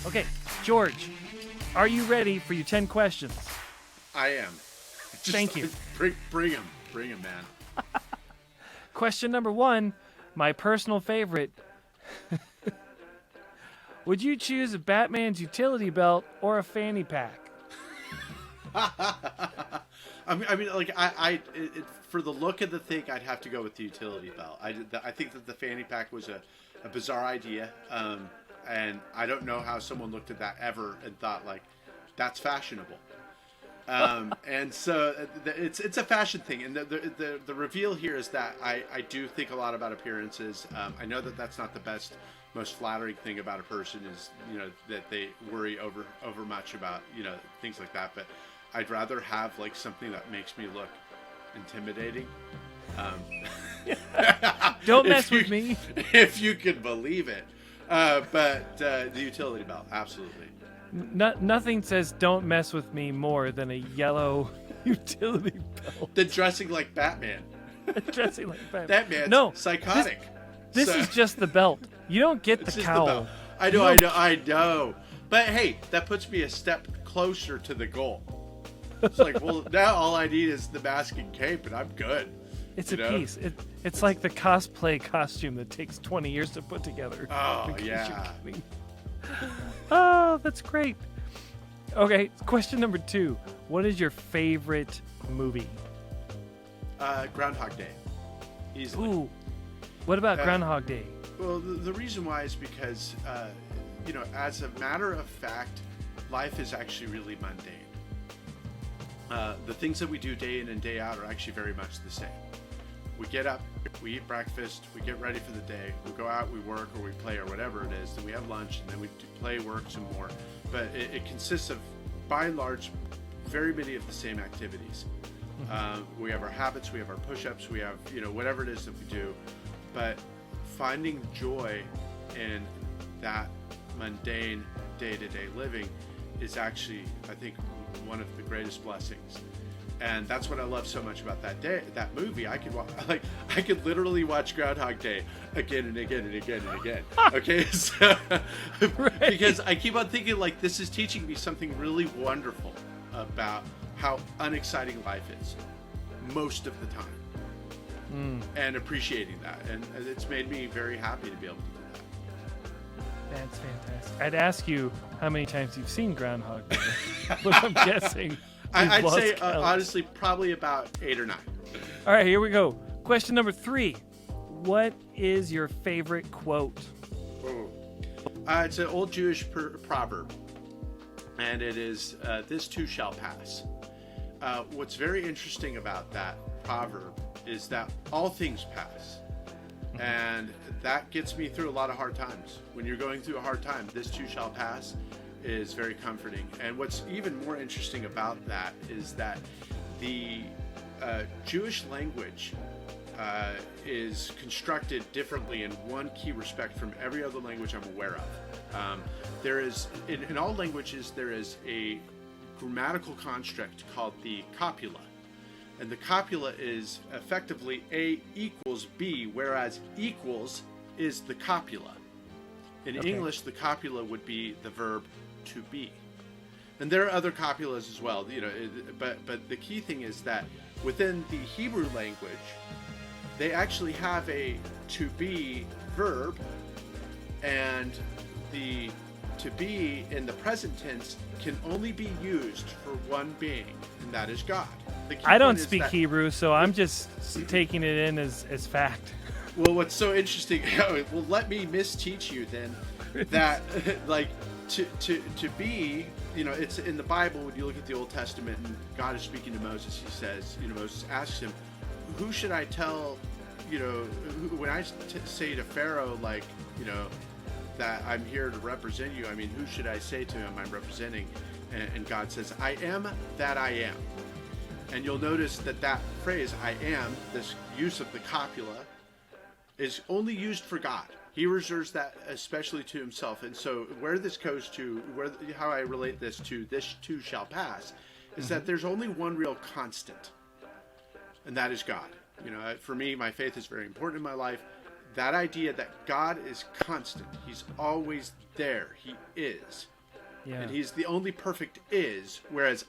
Okay, George, are you ready for your 10 questions? I am. Thank you. Bring him, man. Question number 1, my personal favorite. Would you choose a Batman's utility belt or a fanny pack? For the look of the thing, I'd have to go with the utility belt. I think that the fanny pack was a bizarre idea, and I don't know how someone looked at that ever and thought like, that's fashionable. And so it's a fashion thing, and the reveal here is that I do think a lot about appearances. I know that that's not the best, most flattering thing about a person is that they worry over much about things like that, but I'd rather have like something that makes me look intimidating. Don't mess with me, if you can believe it. But the utility belt, absolutely. Nothing says "don't mess with me" more than a yellow utility belt. Than dressing like Batman. Dressing like Batman. That man's no, psychotic. This is just the belt. You don't get the cowl. The belt. I know. But hey, that puts me a step closer to the goal. It's like, well, now all I need is the mask and cape, and I'm good. It's a piece. It's like the cosplay costume that takes 20 years to put together. Oh, yeah. Oh, that's great. Okay, question number 2. What is your favorite movie? Groundhog Day. Easily. Ooh. What about Groundhog Day? Well, the reason why is because, as a matter of fact, life is actually really mundane. The things that we do day in and day out are actually very much the same. We get up, we eat breakfast, we get ready for the day, we go out, we work, or we play, or whatever it is, then we have lunch, and then we do play, work some more. But it consists of, by and large, very many of the same activities. Mm-hmm. We have our habits, we have our push-ups, we have, whatever it is that we do. But finding joy in that mundane day-to-day living is actually, I think, one of the greatest blessings. And that's what I love so much about that movie. I could literally watch Groundhog Day again and again and again and again. Okay, so right. Because I keep on thinking like this is teaching me something really wonderful about how unexciting life is most of the time, and appreciating that. And it's made me very happy to be able to do that. That's fantastic. I'd ask you how many times you've seen Groundhog Day, but I'm guessing. I'd say, honestly, probably about 8 or 9. All right, here we go. Question number 3. What is your favorite quote? It's an old Jewish proverb, and it is, this too shall pass. What's very interesting about that proverb is that all things pass. And that gets me through a lot of hard times. When you're going through a hard time, this too shall pass is very comforting. And what's even more interesting about that is that the Jewish language is constructed differently in one key respect from every other language I'm aware of. There is, in all languages, there is a grammatical construct called the copula. And the copula is effectively A equals B, whereas equals is the copula. In English, the copula would be the verb to be. And there are other copulas as well, but the key thing is that within the Hebrew language, they actually have a to be verb, and the to be in the present tense can only be used for one being, and that is God. I don't speak Hebrew, so I'm just taking it in as fact. Well, what's so interesting, well, let me misteach you then, that like to be, it's in the Bible. When you look at the Old Testament and God is speaking to Moses, he says, Moses asks him, who should I tell, when I say to Pharaoh, like, that I'm here to represent you, I mean, who should I say to him I'm representing? And God says, I am that I am. And you'll notice that phrase, I am, this use of the copula, is only used for God. He reserves that especially to himself. And so where this goes to, how I relate this to this too shall pass, is that there's only one real constant, and that is God. For me, my faith is very important in my life. That idea that God is constant, he's always there, he is, Yeah. And he's the only perfect is. Whereas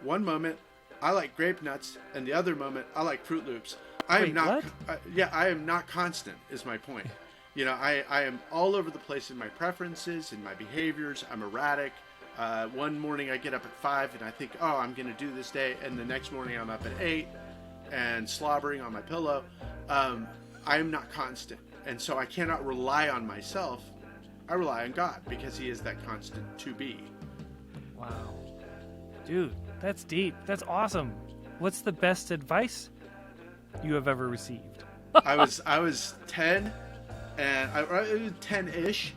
one moment, I like grape nuts, and the other moment, I like Fruit Loops. I am not. I am not constant. Is my point. I am all over the place in my preferences and my behaviors. I'm erratic. One morning I get up at 5 and I think, oh, I'm going to do this day. And the next morning I'm up at 8 and slobbering on my pillow. I am not constant. And so I cannot rely on myself. I rely on God because he is that constant to be. Wow. Dude, that's deep. That's awesome. What's the best advice you have ever received? I was 10 and I was 10-ish,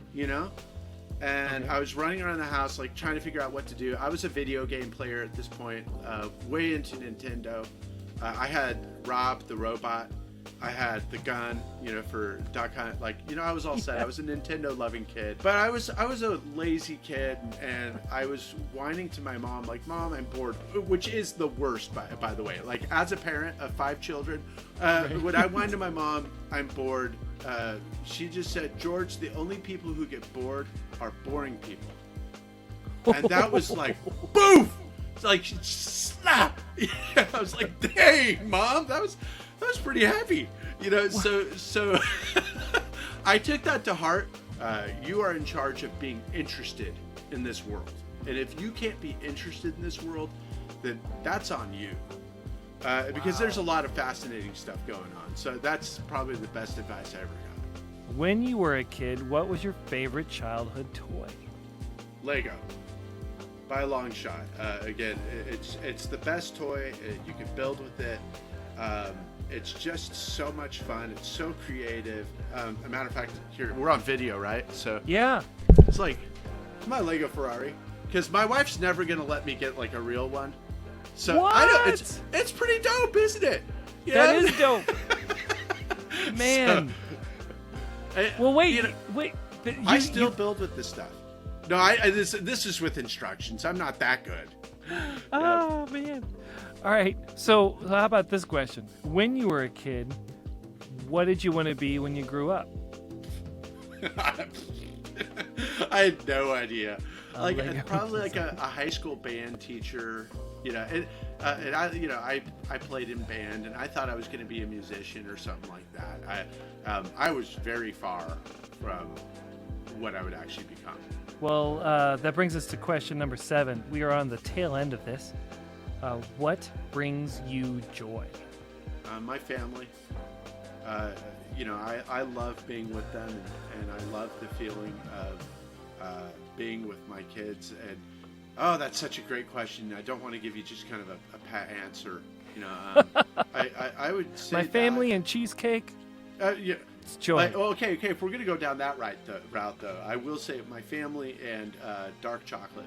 and I was running around the house like trying to figure out what to do. I was a video game player at this point, way into Nintendo. I had Rob the robot. I had the gun, for Duck Hunt. I was all set. I was a Nintendo loving kid, but I was a lazy kid, and I was whining to my mom, like, Mom, I'm bored, which is the worst, by the way. Like, as a parent of 5 children, when I whine to my mom, I'm bored, she just said, George, the only people who get bored are boring people. And that was like, boof! It's like, slap! I was like, dang, Mom, that was pretty heavy, so I took that to heart. You are in charge of being interested in this world, and if you can't be interested in this world, then that's on you, because there's a lot of fascinating stuff going on. So that's probably the best advice I ever got. When you were a kid, what was your favorite childhood toy? Lego, by a long shot. Again, it's the best toy. You can build with it. It's just so much fun. It's so creative. A matter of fact, here we're on video, right? So Yeah. it's like my Lego Ferrari, because my wife's never gonna let me get like a real one. So I know it's pretty dope, isn't it? That is dope. Man. So, well, wait. But I still build with this stuff. No, this is with instructions. I'm not that good. Oh man. All right. So how about this question? When you were a kid, what did you want to be when you grew up? I had no idea. Probably like a high school band teacher. And I played in band, and I thought I was going to be a musician or something like that. I was very far from what I would actually become. Well, that brings us to question number 7. We are on the tail end of this. What brings you joy? My family. I love being with them, and I love the feeling of being with my kids. And that's such a great question. I don't want to give you just kind of a pat answer. I would say my family and cheesecake. Yeah. It's joy. Okay. If we're gonna go down that route, though, I will say my family and dark chocolate,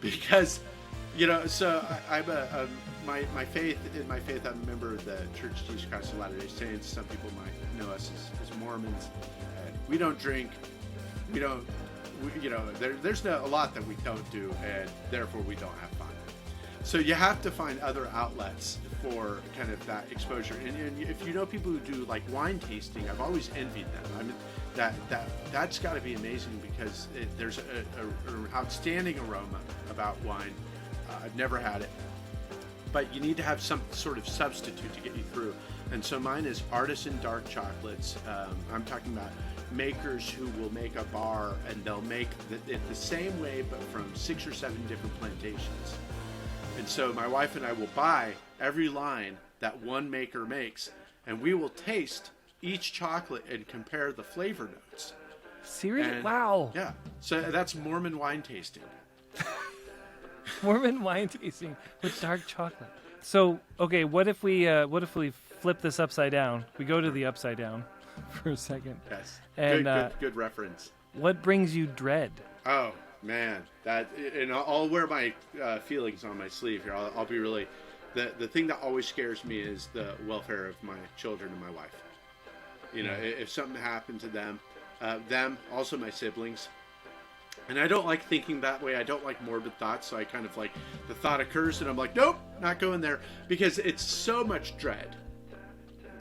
because so I'm my faith. In my faith, I'm a member of the Church of Jesus Christ of Latter-day Saints. Some people might know us as Mormons. We don't drink. We don't. There's a lot that we don't do, and therefore we don't have fun. So you have to find other outlets for kind of that exposure. And if you know people who do like wine tasting, I've always envied them. I mean, that's got to be amazing, because there's an outstanding aroma about wine. I've never had it, but you need to have some sort of substitute to get you through. And so mine is artisan dark chocolates. I'm talking about makers who will make a bar, and they'll make it the same way, but from 6 or 7 different plantations. And so my wife and I will buy every line that one maker makes, and we will taste each chocolate and compare the flavor notes. Seriously? Wow. Yeah. So that's Mormon wine tasting. Mormon wine tasting with dark chocolate. So, okay, what if we flip this upside down? We go to the upside down for a second. Yes. And good reference. What brings you dread? Oh man, and I'll wear my feelings on my sleeve here. I'll be really. The thing that always scares me is the welfare of my children and my wife. If something happened to them also my siblings. And I don't like thinking that way. I don't like morbid thoughts. So I kind of like, the thought occurs and I'm like, nope, not going there, because it's so much dread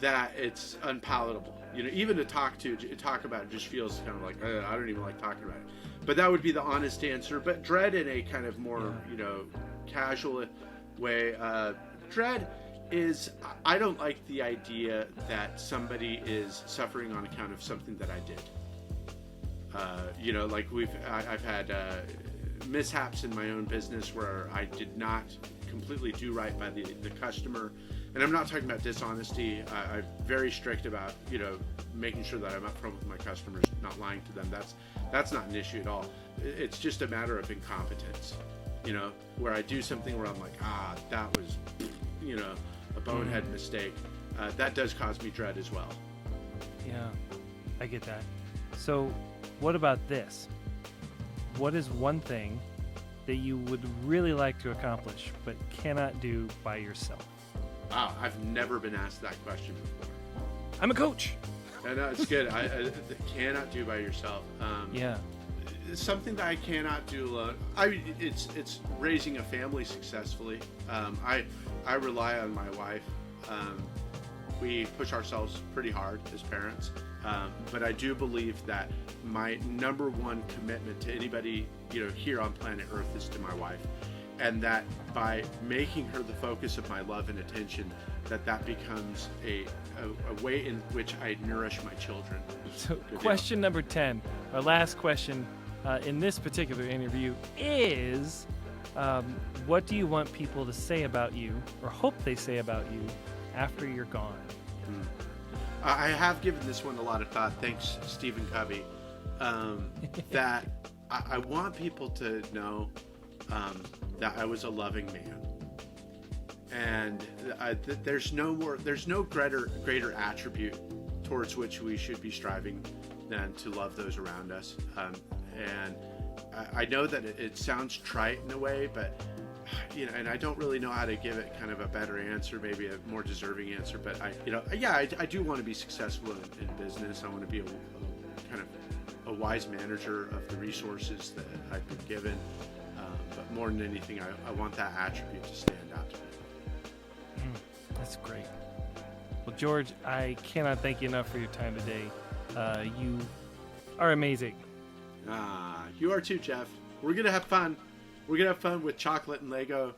that it's unpalatable. Even to talk about it just feels kind of like, I don't even like talking about it. But that would be the honest answer. But dread in a kind of more, casual way. Dread is, I don't like the idea that somebody is suffering on account of something that I did. Like I've had mishaps in my own business where I did not completely do right by the customer. And I'm not talking about dishonesty. I'm very strict about, making sure that I'm upfront with my customers, not lying to them. That's not an issue at all. It's just a matter of incompetence, where I do something where I'm like, that was, a bonehead mistake. That does cause me dread as well. Yeah, I get that. So what about this? What is one thing that you would really like to accomplish but cannot do by yourself? Wow, I've never been asked that question before. I'm a coach. No, it's good. I cannot do by yourself. Yeah. Something that I cannot do alone. It's raising a family successfully. I rely on my wife. We push ourselves pretty hard as parents. But I do believe that my number one commitment to anybody, here on planet Earth is to my wife. And that by making her the focus of my love and attention, that becomes a way in which I nourish my children. So question number 10, our last question in this particular interview is, what do you want people to say about you, or hope they say about you, after you're gone? I have given this one a lot of thought, thanks Stephen Covey, that I want people to know that I was a loving man, and there's no greater attribute towards which we should be striving than to love those around us. And I know that it sounds trite in a way, but and I don't really know how to give it kind of a better answer, maybe a more deserving answer. But I do want to be successful in business. I want to be a wise manager of the resources that I've been given. But more than anything, I want that attribute to stand out to me. That's great. Well, George, I cannot thank you enough for your time today. You are amazing. You are too, Jeff. We're going to have fun. We're going to have fun with chocolate and Lego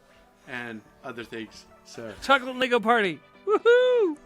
and other things. So, chocolate and Lego party. Woohoo!